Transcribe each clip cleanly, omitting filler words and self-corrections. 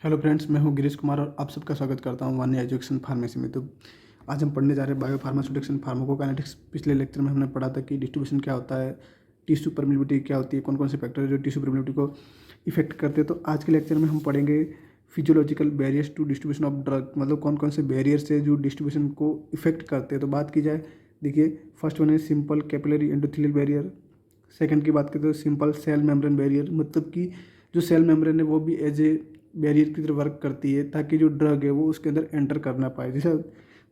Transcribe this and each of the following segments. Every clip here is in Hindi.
हेलो फ्रेंड्स, मैं हूं गिरीश कुमार और आप सबका स्वागत करता हूं वान्या एजुकेशन फार्मेसी में। तो आज हम पढ़ने जा रहे हैं बायो फार्मास्यूटिक्स एंड फार्माकोकाइनेटिक्स। पिछले लेक्चर में हमने पढ़ा था कि डिस्ट्रीब्यूशन क्या होता है, टिश्यू परमिलिबिलिटी क्या होती है, कौन कौन से फैक्टर है जो टिश्यू परमिलिबिलिटी को इफेक्ट करते हैं। तो आज के लेक्चर में हम पढ़ेंगे physiological barriers to distribution of drug, मतलब कौन कौन से बैरियर्स है जो डिस्ट्रीब्यूशन को इफेक्ट करते हैं। तो बात की जाए, देखिए फर्स्ट वन है simple capillary endothelial barrier. Second की बात करें तो सिंपल सेल मेम्ब्रेन बैरियर, मतलब कि जो सेल मेम्ब्रेन है वो भी एज ए बैरियर की तरह वर्क करती है ताकि जो ड्रग है वो उसके अंदर एंटर कर ना पाए। जैसे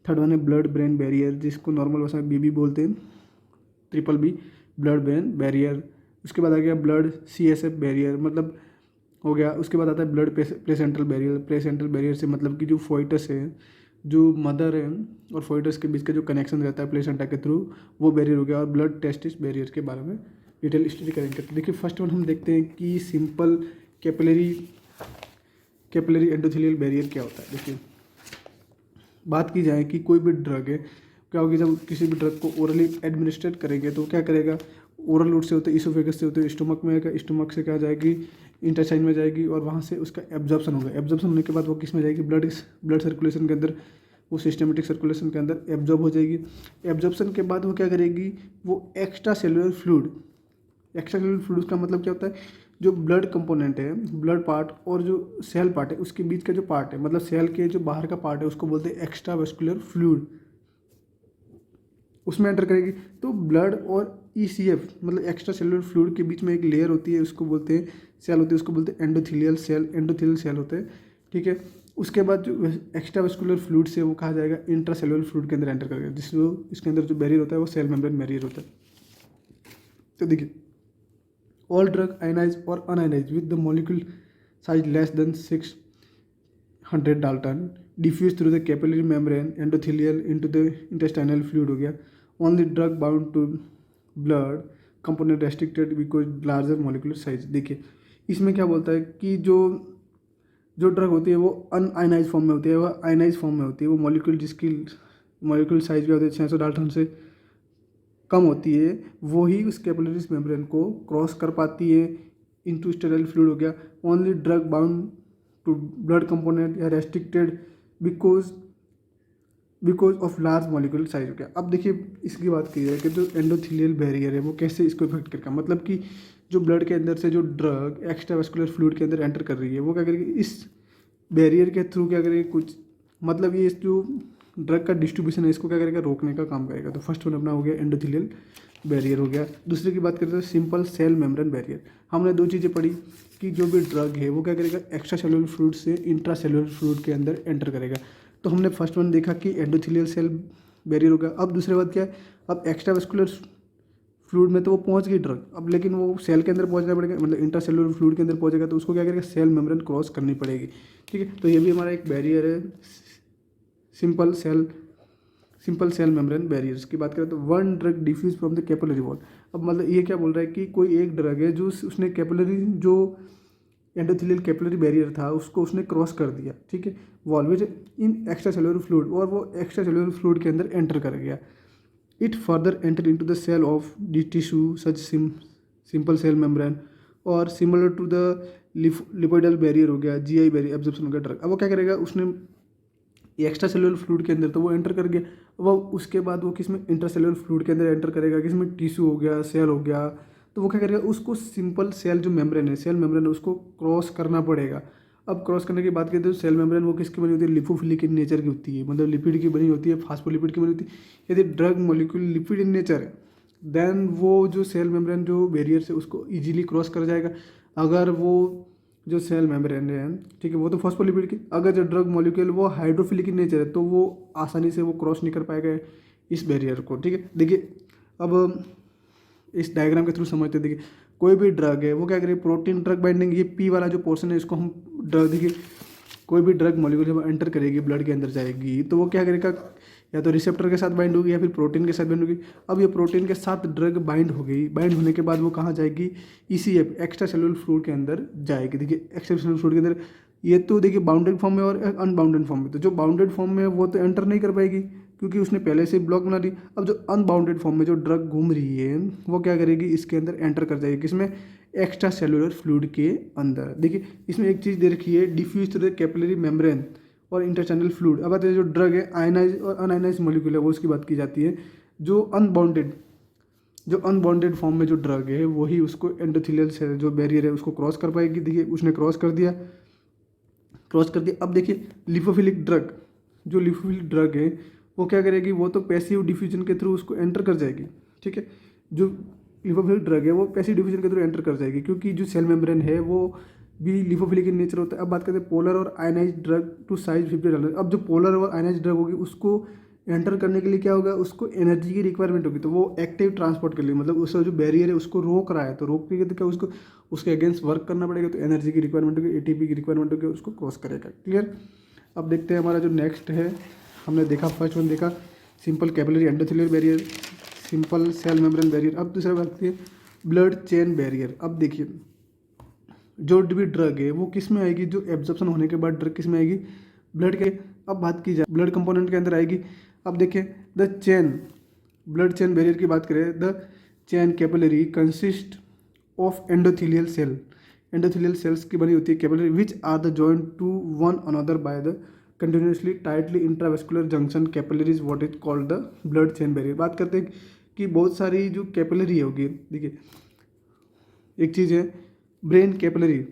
थर्ड वन है ब्लड ब्रेन बैरियर, जिसको नॉर्मल भाषा में बीबी बोलते हैं, triple B, blood brain barrier. उसके बाद आ गया ब्लड CSF बैरियर, मतलब हो गया। उसके बाद आता है ब्लड प्लेसेंट्रल बैरियर। प्लेसेंट्रल बैरियर से मतलब कि जो फोइटस है, जो मदर है और फोइटस के बीच का जो कनेक्शन रहता है प्लेसेंटा के थ्रू, वो बैरियर हो गया। और ब्लड टेस्टिस बैरियर के बारे में डिटेल स्टडी करेंगे। तो देखिए फर्स्ट वन हम देखते हैं कि सिंपल कैपिलरी एंडोथेलियल बैरियर क्या होता है। देखिए बात की जाए कि कोई भी ड्रग है, क्या होगी जब किसी भी ड्रग को ओरली एडमिनिस्ट्रेट करेंगे तो क्या करेगा, ओरल रूट से होते हैं, इसोफेगस से होते हैं, स्टोमक में आएगा, स्टोमक से क्या जाएगी, इंटेस्टाइन में जाएगी और वहाँ से उसका एब्जॉर्प्शन होगा। एब्जॉर्प्शन होने के बाद वो किस में जाएगी, ब्लड सर्कुलेशन के अंदर, वो सिस्टमेटिक सर्कुलेशन के अंदर एब्जॉर्ब हो जाएगी। एब्जॉर्प्शन के बाद वो क्या करेगी, वो extra cellular fluid, extra cellular fluid का मतलब क्या होता है, जो ब्लड कंपोनेंट है, ब्लड पार्ट और जो सेल पार्ट है उसके बीच का जो पार्ट है, मतलब सेल के जो बाहर का पार्ट है उसको बोलते हैं एक्स्ट्रा वेस्कुलर फ्लूइड, उसमें एंटर करेगी। तो ब्लड और ECF मतलब एक्स्ट्रा सेलुलर फ्लूइड के बीच में एक लेयर होती है, उसको बोलते हैं सेल होती है, उसको बोलते हैं एंडोथेलियल सेल होते हैं, ठीक है। उसके बाद जो एक्स्ट्रा वेस्कुलर फ्लूइड से वो कहा जाएगा इंट्रा सेलुलर फ्लूइड के अंदर एंटर करेगा, जिसको इसके अंदर जो बैरियर होता है वो सेल मेम्ब्रेन बैरियर होता है। तो देखिए all drug ionized or unionized with the molecule size less than 600 Dalton diffuse through the capillary membrane endothelial into the intestinal fluid हो गया। only drug bound to blood component restricted because larger molecular size। देखिए इसमें क्या बोलता है कि जो ड्रग होती है वो अनआयनाइज फॉर्म में होती है, वो आयनाइज फॉर्म में होती है। वो मॉलिक्यूल जिसकी मॉलिक्यूल साइज क्या होती है 600 डाल्टन से कम होती है, वो ही उस कैपिलरीज मेम्ब्रेन को क्रॉस कर पाती है। इंटू स्टेराइल फ्लूइड हो गया। Only drug bound to blood component या restricted because of large molecule size हो गया। अब देखिए इसकी बात की जाए कि जो एंडोथेलियल बैरियर है वो कैसे इसको इफेक्ट करेगा, मतलब कि जो ब्लड के अंदर से जो ड्रग एक्स्ट्रा वेस्कुलर फ्लूइड के अंदर एंटर कर रही है वो क्या करेगी, इस बैरियर के थ्रू क्या करेगी, कुछ मतलब ये जो ड्रग का डिस्ट्रीब्यूशन है इसको क्या करेगा, रोकने का काम करेगा। तो फर्स्ट वन अपना हो गया एंडोथेलियल बैरियर हो गया। दूसरे की बात करें तो सिंपल सेल मेम्ब्रेन बैरियर। हमने दो चीज़ें पढ़ी कि जो भी ड्रग है वो क्या करेगा, एक्स्ट्रा सेलुलर फ्लूइड से इंट्रा सेलुलर फ्लूइड के अंदर एंटर करेगा। तो हमने फर्स्ट वन देखा कि एंडोथेलियल सेल बैरियर होगा। अब दूसरी बात क्या है, अब एक्स्ट्रा वेस्कुलर फ्लूइड में तो वो पहुंच गई ड्रग, अब लेकिन वो सेल के अंदर पहुंचना पड़ेगा, मतलब इंट्रा सेलुलर फ्लूइड के अंदर पहुंचेगा तो उसको क्या करेगा, सेल मेम्ब्रेन क्रॉस करनी पड़ेगी, ठीक है। तो ये भी हमारा एक बैरियर है, सिंपल सेल मेम्ब्रेन बैरियर्स की बात करें तो one drug diffuse from the capillary wall. अब मतलब ये क्या बोल रहा है कि कोई एक ड्रग है जो उसने कैपिलरी, जो एंडोथेलियल कैपिलरी बैरियर था उसको उसने क्रॉस कर दिया, ठीक है, wall which in extra cellular fluid, और वो एक्स्ट्रा सेलुलर फ्लूइड के अंदर एंटर कर गया। It further enter into the cell of the tissue such simple cell membrane और similar to the lipoidal barrier हो गया, GI बैरियर एब्जॉर्प्शन हो गया ड्रग। अब वो क्या करेगा, उसने एक्स्ट्रा सेलुलर फ्लूइड के अंदर तो वो एंटर कर गया, वो उसके बाद वो किसमें, इंट्रा सेलुलर फ्लूइड के अंदर एंटर करेगा, किसमें, टिश्यू हो गया, सेल हो गया। तो वो क्या करेगा, उसको सिंपल सेल जो मेम्ब्रेन है, सेल मेम्ब्रेन है, उसको क्रॉस करना पड़ेगा। अब क्रॉस करने की बात करें तो सेल मेम्ब्रेन वो किसकी बनी होती है, लिपोफिलिक इन नेचर की होती है, मतलब लिपिड की बनी होती है, फास्फोलिपिड की बनी होती है। यदि drug molecule lipid in nature है देन वो जो सेल मेम्ब्रेन जो बैरियर से उसको ईजिली क्रॉस कर जाएगा। अगर वो जो सेल मेम्ब्रेन है, ठीक है, वो तो फॉस्फोलिपिड की, अगर जो ड्रग मॉलिक्यूल वो हाइड्रोफिलिक इन नेचर है तो वो आसानी से वो क्रॉस नहीं कर पाएगा इस बैरियर को, ठीक है। देखिए अब इस डायग्राम के थ्रू समझते हैं। देखिए कोई भी ड्रग है वो क्या करेगी, प्रोटीन ड्रग बाइंडिंग, ये P वाला जो पोर्शन है इसको हम ड्रग, देखिए कोई भी ड्रग मॉलिक्यूल जब एंटर करेगी ब्लड के अंदर जाएगी तो वो क्या करेगा, या तो रिसेप्टर के साथ बाइंड होगी या फिर प्रोटीन के साथ बाइंड होगी। अब ये प्रोटीन के साथ ड्रग बाइंड हो गई, बाइंड होने के बाद वो कहाँ जाएगी, ECF एक्स्ट्रा सेलुलर फ्लूइड के अंदर जाएगी। देखिए एक्स्ट्रा सेलुलर फ्लूइड के अंदर ये तो देखिए बाउंडेड फॉर्म में और अनबाउंडेड फॉर्म में, तो जो बाउंडेड फॉर्म में वो तो एंटर नहीं कर पाएगी क्योंकि उसने पहले से ब्लॉक बना ली। अब जो अनबाउंडेड फॉर्म में जो ड्रग घूम रही है वो क्या करेगी, इसके अंदर एंटर कर जाएगी, किसमें, एक्स्ट्रा सेलुलर फ्लूइड के अंदर। देखिए इसमें एक चीज़ दे रखी है, diffuse through the capillary membrane और इंटरचैनल फ्लूइड। अब आते हैं जो ड्रग है आयनाइज और अनआयनाइज मॉलिक्यूल है, वो उसकी बात की जाती है। जो अनबाउंडेड फॉर्म में जो ड्रग है वही उसको एंडोथेलियल सेल जो बैरियर है उसको क्रॉस कर पाएगी। देखिए उसने क्रॉस कर दिया। अब देखिए लिपोफिलिक ड्रग, जो लिपोफिलिक ड्रग है वो क्या करेगी, वो तो पैसिव डिफ्यूजन के थ्रू उसको एंटर कर जाएगी। ठीक है, जो लिपोफिलिक ड्रग है वो पैसिव डिफ्यूजन के थ्रू एंटर कर जाएगी, क्योंकि जो सेल मेम्ब्रेन है वो भी लिपोफिलिक इन नेचर होता है। अब बात करते हैं पोलर और ionise drug to size 50 dollar. अब जो पोलर और आयनाइज ड्रग होगी उसको एंटर करने के लिए क्या होगा, उसको एनर्जी की रिक्वायरमेंट होगी, तो वो एक्टिव ट्रांसपोर्ट के लिए, मतलब उसका जो बैरियर है उसको रोक रहा है, तो रोकने के तो क्या उसको उसके अगेंस्ट वर्क करना पड़ेगा, तो एनर्जी की रिक्वायरमेंट होगी, एटीपी की रिक्वायरमेंट होगी, उसको क्रॉस करेगा। क्लियर। अब देखते हैं हमारा जो नेक्स्ट है, हमने देखा फर्स्ट वन देखा simple capillary endothelial barrier, simple cell membrane barrier. अब दूसरा बात है ब्लड चेन बैरियर। अब देखिए जो भी ड्रग है वो किस में आएगी, जो एब्जॉर्प्शन होने के बाद ड्रग किस में आएगी, ब्लड के। अब बात की जाए ब्लड कंपोनेंट के अंदर आएगी। अब देखिए the chain, blood chain barrier की बात करें, the chain capillary consist of endothelial cell, endothelial cells की बनी होती है capillary, which are the joint to one another by the continuously tightly intravascular junction capillaries what is called the blood chain barrier. बात करते हैं कि बहुत सारी जो कैपिलरी होगी, देखिए एक चीज़ है brain capillary,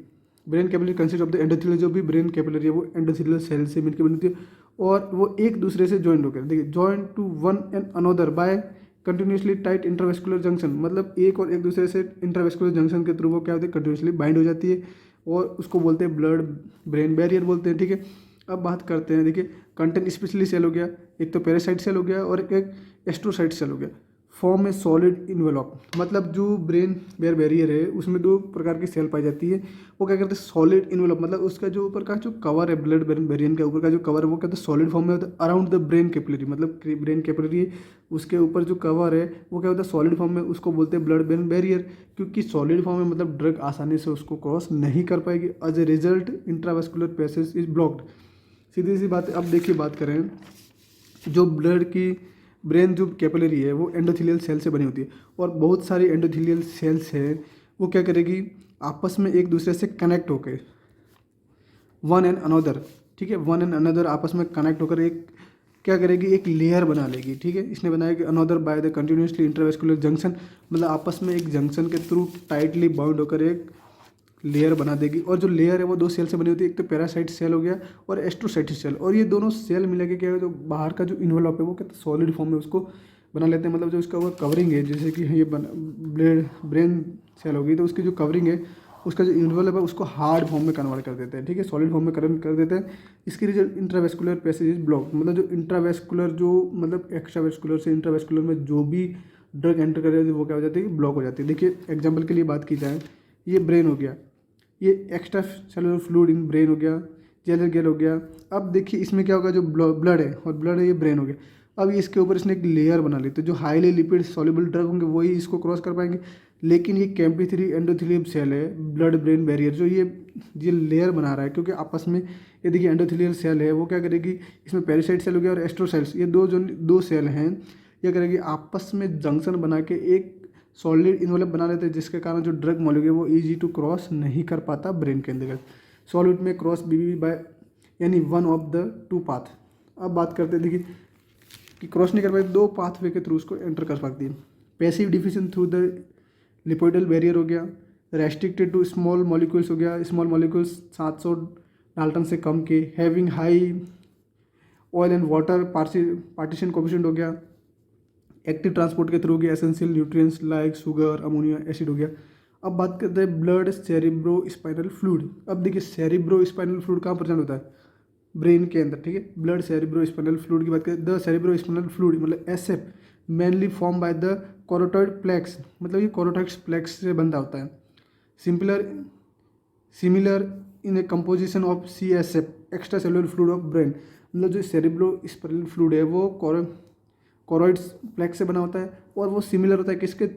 brain capillary consist of the endothelial, जो भी ब्रेन कैपिलरी है वो एंडोथेलियल सेल से मिलकर बनी होती है और वो एक दूसरे से ज्वाइंट होकर, देखिए joint to one and another by continuously tight intervascular junction, मतलब एक और एक दूसरे से इंटरवेस्कुलर जंक्शन के थ्रू वो क्या होती है, कंटिन्यूसली बाइंड हो जाती है और उसको बोलते हैं ब्लड ब्रेन बैरियर बोलते हैं। ठीक है, अब बात करते हैं, देखिए कंटेंट स्पेशली सेल हो गया, एक तो पैरासाइट सेल हो गया और एक एस्ट्रोसाइट सेल हो गया। फॉर्म में सॉलिड इन्वेलॉप, मतलब जो ब्रेन बैरियर है उसमें दो प्रकार की सेल पाई जाती है, वो क्या करते हैं सॉलिड इन्वेलॉप, मतलब उसका जो ऊपर का जो कवर है ब्लड ब्रेन बैरियर के ऊपर का जो कवर है वो कहते हैं सॉलिड फॉर्म में होता है अराउंड द ब्रेन कैपिलरी, मतलब ब्रेन कैपिलरी उसके ऊपर जो कवर है वो क्या होता है सॉलिड फॉर्म में, उसको बोलते हैं ब्लड ब्रेन बैरियर, क्योंकि सॉलिड फॉर्म में मतलब ड्रग आसानी से उसको क्रॉस नहीं कर पाएगी। As a result intravascular passage is blocked. सीधी सी बात है। अब देखिए बात करें जो ब्लड की ब्रेन जो कैपिलरी है वो एंडोथेलियल सेल से बनी होती है और बहुत सारी एंडोथेलियल सेल्स है वो क्या करेगी आपस में एक दूसरे से कनेक्ट होकर वन एंड अनदर, ठीक है, वन एंड अनदर आपस में कनेक्ट होकर एक क्या करेगी, एक लेयर बना लेगी। ठीक है, इसने बनाया कि another by the continuously intervascular junction, मतलब आपस में एक जंक्शन के थ्रू टाइटली बाउंड होकर एक लेयर बना देगी और जो लेयर है वो दो सेल से बनी होती है, एक तो पैरासाइट सेल हो गया और एस्ट्रोसाइटिक सेल, और ये दोनों सेल मिला के क्या है जो बाहर का जो इन्वेलॉप है वो कहते हैं सॉलिड फॉर्म में उसको बना लेते हैं, मतलब जो इसका वो कवरिंग है, जैसे कि ये ब्रेन सेल होगी तो उसकी जो कवरिंग है उसका जो इन्वेलॉप है उसको हार्ड फॉर्म में कन्वर्ट कर देते हैं। ठीक है, सॉलिड फॉर्म में कन्वर्ट कर देते हैं। इसकी result intravascular passage is block, मतलब जो इंट्रावेस्कुलर जो मतलब एक्स्ट्रावेस्कुलर से इंट्रावेस्कुलर में जो भी ड्रग एंटर कर जाती है वो क्या हो जाती है, ब्लॉक हो जाती है। देखिए एग्जाम्पल के लिए बात की जाए, ये ब्रेन हो गया, ये extra cellular fluid in brain हो गया, जेलर गेल हो गया। अब देखिए इसमें क्या होगा, जो ब्लड है और ब्लड है ये ब्रेन हो गया। अब इसके ऊपर इसने एक लेयर बना ली, तो जो हाईली लिपिड सॉल्युबल ड्रग होंगे वही इसको क्रॉस कर पाएंगे, लेकिन ये कैम्पी3 एंडोथेलियल सेल है ब्लड ब्रेन बैरियर जो ये लेयर बना रहा है, क्योंकि आपस में ये देखिए एंडोथेलियल सेल है वो क्या करेगी, इसमें पैरासाइट सेल हो गया और एस्ट्रोसेल्स, ये दो सेल हैं, ये करेगी आपस में जंक्शन बना के एक सॉलिड इन्वेलप बना लेते हैं, जिसके कारण जो ड्रग मॉलिक्यूल वो इजी टू क्रॉस नहीं कर पाता ब्रेन के अंदर। सॉलिड में क्रॉस बीबी बाय यानी one of the two path. अब बात करते हैं देखिए कि क्रॉस नहीं कर पाते, दो पाथवे के थ्रू उसको एंटर कर सकती है। Passive diffusion through the lipoidal barrier हो गया, रेस्ट्रिक्टेड टू स्मॉल मॉलिक्यूल्स हो गया, स्मॉल मॉलिक्यूल्स 700 डाल्टन से कम के, having high oil and water partition coefficient हो गया, एक्टिव ट्रांसपोर्ट के थ्रू गया, essential nutrients like sugar ammonia acid हो गया। अब बात करते हैं ब्लड सेरिब्रो स्पाइनल फ्लूइड। अब देखिए सेरिब्रो स्पाइनल फ्लूइड कहाँ प्रेजेंट होता है, ब्रेन के अंदर। ठीक है, ब्लड सेरिब्रो स्पाइनल फ्लूइड की बात करें, द सेरिब्रो स्पाइनल फ्लूइड मतलब SF mainly form by the choroid plexus, मतलब ये कोरोटॉइड प्लेक्स से बंधा होता है। Similar in a composition of CSF extra cellular fluid of brain, मतलब जो सेरिब्रो स्पाइनल फ्लूइड है वो कोरोइड्स प्लेक्स से बना होता है और वो सिमिलर होता है किसके,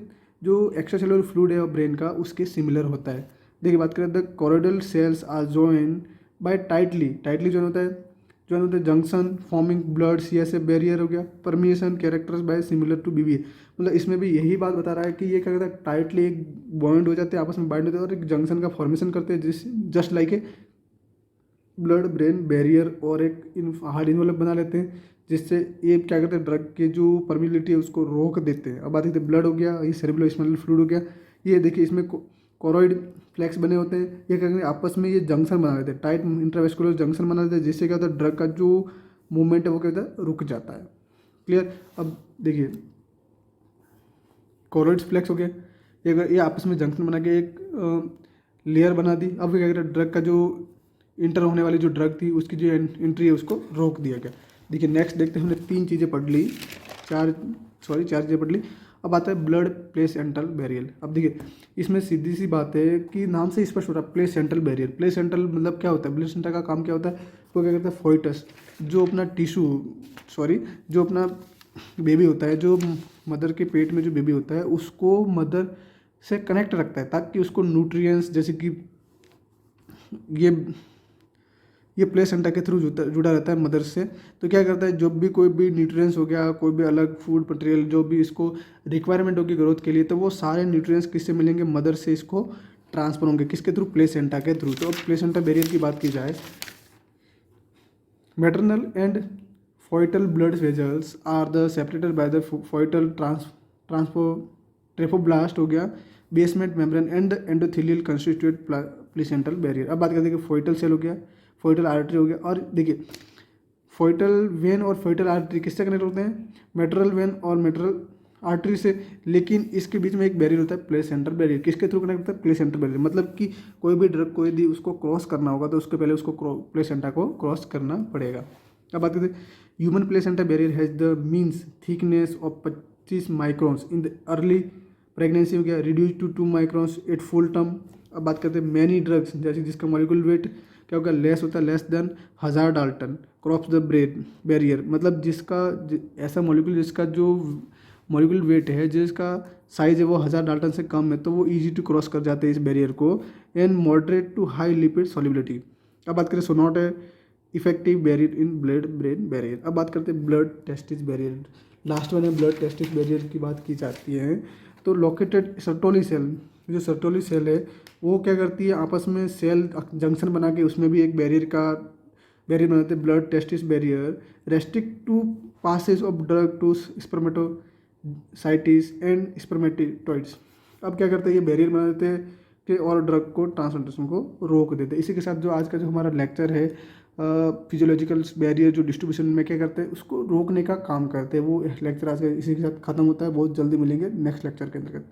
जो एक्स्ट्रा सेलुलर फ्लूइड है ब्रेन का उसके सिमिलर होता है। देखिए बात करें the choroidal cells are join by tightly join होता है जो होते हैं junction forming blood CSF barrier हो गया, permeation characters by similar to BBA, मतलब इसमें भी यही बात बता रहा है कि ये क्या कहता है टाइटली एक बॉन्ड हो जाते हैं, आपस में बाइंड होते हैं और एक जंक्शन का फॉर्मेशन करते हैं, जिस just like a blood brain barrier, और एक हार्ड इन्वॉल्व बना लेते हैं, जिससे ये क्या करते हैं ड्रग के जो परमिबिलिटी है उसको रोक देते हैं। अब बात करते हैं ब्लड हो गया, ये सेरेब्रो स्पाइनल फ्लूइड हो गया, ये देखिए इसमें कोरोइड फ्लैक्स बने होते हैं, ये क्या करते हैं आपस में ये जंक्शन बना लेते हैं, टाइट इंट्रावेस्कुलर जंक्शन बना लेते हैं, जिससे क्या होता है ड्रग का जो मूवमेंट है वो क्या होता है रुक जाता है। क्लियर। अब देखिए कोरोइड फ्लैक्स हो गया, ये आपस में जंक्शन बना के एक लेयर बना दी। अब क्या कहते हैं ड्रग का जो इंटर होने वाली जो ड्रग थी उसकी जो एंट्री है उसको रोक दिया गया। देखिए नेक्स्ट देखते हैं, हमने 3 चीज़ें पढ़ ली, 4 चीज़ें पढ़ ली। अब आता है ब्लड प्लेसेंटल बैरियर। अब देखिए इसमें सीधी सी बात है कि नाम से स्पष्ट हो रहा है प्लेसेंटल बैरियर। प्लेसेंटल मतलब क्या होता है, प्लेसेंटा का काम क्या होता है, वो क्या करता है फोइटस जो अपना जो अपना बेबी होता है, जो मदर के पेट में जो बेबी होता है उसको मदर से कनेक्ट रखता है, ताकि उसको न्यूट्रिएंट्स जैसे कि ये प्लेसेंटा के थ्रू जुड़ा रहता है मदर से। तो क्या करता है जो भी कोई भी न्यूट्रिएंट्स हो गया, कोई भी अलग फूड मटेरियल जो भी इसको रिक्वायरमेंट होगी ग्रोथ के लिए, तो वो सारे न्यूट्रिएंट्स किससे मिलेंगे, मदर से इसको ट्रांसफर होंगे, किसके थ्रू, प्लेसेंटा के थ्रू। तो अब प्लेसेंटा बैरियर की बात की जाए, maternal and foetal blood vessels are the separated by the foetal trophoblast हो गया, basement membrane and endothelial constitute placental barrier. अब बात करते हैं कि फोइटल सेल हो गया, फोइटल आर्टरी हो गया, और देखिए फोइटल वेन और फोइटल आर्टरी किससे कनेक्ट होते हैं, मेटरल वेन और मेटरल आर्टरी से, लेकिन इसके बीच में एक बैरियर होता है प्लेसेंटल बैरियर। किसके थ्रू कनेक्ट होता है, प्लेसेंटल बैरियर। मतलब कि कोई भी ड्रग कोई भी उसको क्रॉस करना होगा तो उसके पहले उसको प्लेसेंटा को क्रॉस करना पड़ेगा। अब बात करते हैं human placenta barrier has the means thickness of 25 microns in the early pregnancy हो गया, reduce to 2 microns at full term. अब बात करते हैं मैनी ड्रग्स जैसे जिसका मॉलिक्यूल वेट क्या होगा, लेस होता है, less than 1000 Dalton cross the brain barrier, मतलब ऐसा मॉलिक्यूल जिसका जो मॉलिक्यूल वेट है, जिसका साइज है वो 1000 डाल्टन से कम है, तो वो इजी टू क्रॉस कर जाते हैं इस बैरियर को, and moderate to high lipid solubility. अब बात करें so not a effective barrier in blood brain barrier. अब बात करते हैं blood testis barrier, last one है ब्लड टेस्टिस बैरियर की बात की जाती है। तो लोकेटेड सर्टोली सेल, जो सर्टोली सेल है वो क्या करती है आपस में सेल जंक्शन बना के उसमें भी एक बैरियर बनाते हैं, blood testis barrier restrict to passage of drug to spermatocytes and spermatids. अब क्या करते हैं ये बैरियर बना देते हैं कि और ड्रग को ट्रांसप्लांटेशन को रोक देते हैं। इसी के साथ जो आज का जो हमारा लेक्चर है फिजियोलॉजिकल बैरियर जो डिस्ट्रीब्यूशन में क्या करते हैं उसको रोकने का काम करते हैं, वो लेक्चर आज का इसी के साथ खत्म होता है। बहुत जल्दी मिलेंगे नेक्स्ट लेक्चर के अंतर्गत।